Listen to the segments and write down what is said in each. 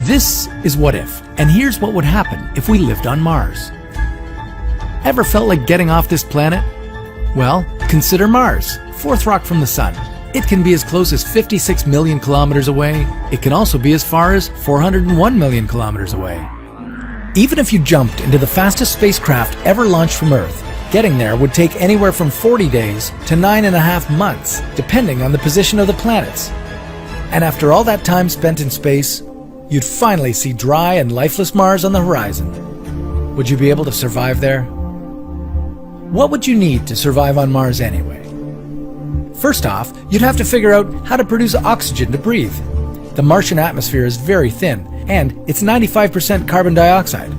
This is What If, and here's what would happen if we lived on Mars. Ever felt like getting off this planet? Well, consider Mars, fourth rock from the Sun. It can be as close as 56 million kilometers away. It can also be as far as 401 million kilometers away. Even if you jumped into the fastest spacecraft ever launched from Earth, getting there would take anywhere from 40 days to 9.5 months, depending on the position of the planets. And after all that time spent in space, you'd finally see dry and lifeless Mars on the horizon. Would you be able to survive there? What would you need to survive on Mars anyway? First off, you'd have to figure out how to produce oxygen to breathe. The Martian atmosphere is very thin, and it's 95% carbon dioxide.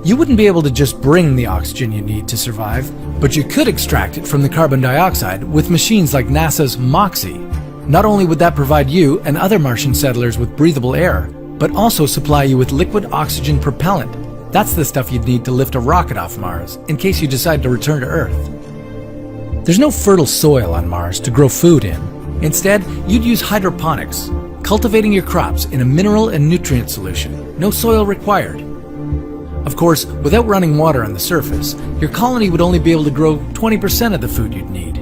You wouldn't be able to just bring the oxygen you need to survive, but you could extract it from the carbon dioxide with machines like NASA's MOXIE. Not only would that provide you and other Martian settlers with breathable air, but also supply you with liquid oxygen propellant. That's the stuff you'd need to lift a rocket off Mars, in case you decide to return to Earth. There's no fertile soil on Mars to grow food in. Instead, you'd use hydroponics, cultivating your crops in a mineral and nutrient solution. No soil required. Of course, without running water on the surface, your colony would only be able to grow 20% of the food you'd need.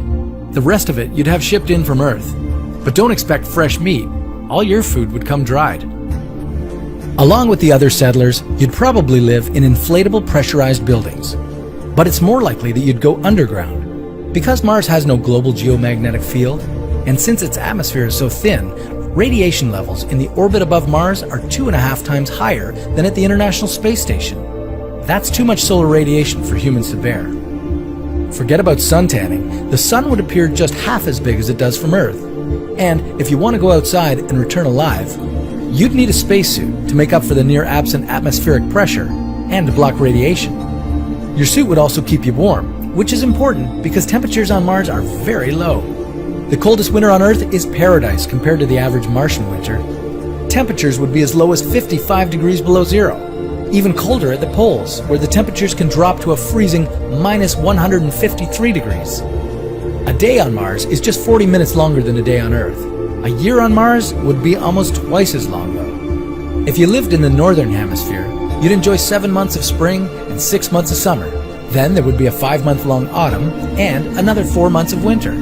The rest of it you'd have shipped in from Earth. But don't expect fresh meat. All your food would come dried. Along with the other settlers, you'd probably live in inflatable pressurized buildings. But it's more likely that you'd go underground. Because Mars has no global geomagnetic field, and since its atmosphere is so thin, radiation levels in the orbit above Mars are 2.5 times higher than at the International Space Station. That's too much solar radiation for humans to bear. Forget about suntanning. The sun would appear just half as big as it does from Earth. And if you want to go outside and return alive, you'd need a spacesuit to make up for the near-absent atmospheric pressure and to block radiation. Your suit would also keep you warm, which is important because temperatures on Mars are very low. The coldest winter on Earth is paradise compared to the average Martian winter. Temperatures would be as low as 55 degrees below zero, even colder at the poles, where the temperatures can drop to a freezing minus 153 degrees. A day on Mars is just 40 minutes longer than a day on Earth. A year on Mars would be almost twice as long, though. If you lived in the northern hemisphere, you'd enjoy 7 months of spring and 6 months of summer. Then there would be a 5-month-long autumn and another 4 months of winter.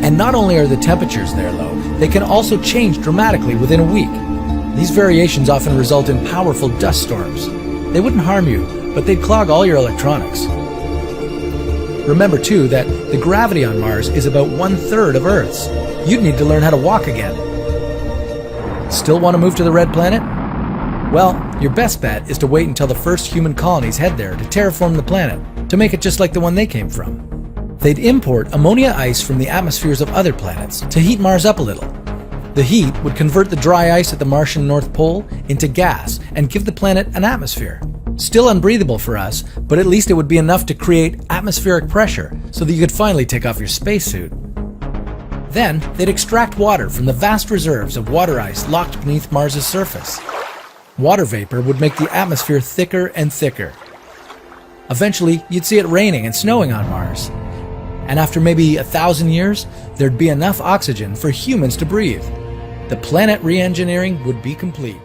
And not only are the temperatures there low, they can also change dramatically within a week. These variations often result in powerful dust storms. They wouldn't harm you, but they'd clog all your electronics. Remember, too, that the gravity on Mars is about 1/3 of Earth's. You'd need to learn how to walk again. Still want to move to the Red Planet? Well, your best bet is to wait until the first human colonies head there to terraform the planet, to make it just like the one they came from. They'd import ammonia ice from the atmospheres of other planets to heat Mars up a little. The heat would convert the dry ice at the Martian North Pole into gas and give the planet an atmosphere. Still unbreathable for us, but at least it would be enough to create atmospheric pressure so that you could finally take off your spacesuit. Then, they'd extract water from the vast reserves of water ice locked beneath Mars's surface. Water vapor would make the atmosphere thicker and thicker. Eventually, you'd see it raining and snowing on Mars. And after maybe 1,000 years, there'd be enough oxygen for humans to breathe. The planet re-engineering would be complete.